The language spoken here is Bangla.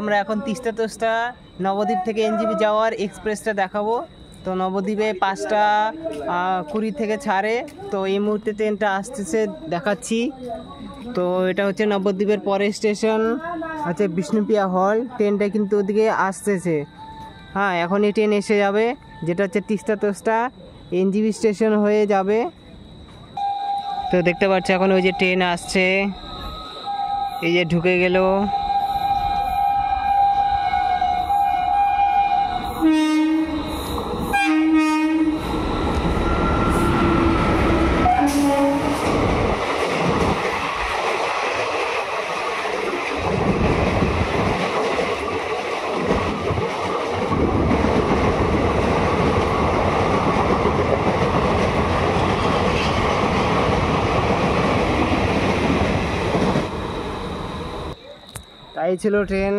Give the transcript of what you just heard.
আমরা এখন তিস্তা তোস্তা নবদ্বীপ থেকে এনজিপি যাওয়ার এক্সপ্রেসটা দেখাবো। তো নবদ্বীপে 5:20 থেকে ছাড়ে। তো এই মুহূর্তে ট্রেনটা আসতেছে দেখাচ্ছি। তো এটা হচ্ছে নবদ্বীপের পরের স্টেশন হচ্ছে বিষ্ণুপ্রিয়া হল। ট্রেনটা কিন্তু ওদিকে আসতেছে। হ্যাঁ, এখন এই ট্রেন এসে যাবে, যেটা হচ্ছে তিস্তা তোস্তা এনজিপি স্টেশন হয়ে যাবে। তো দেখতে পাচ্ছি এখন ওই যে ট্রেন আসছে, এই যে ঢুকে গেল। তাই ছিল ট্রেন।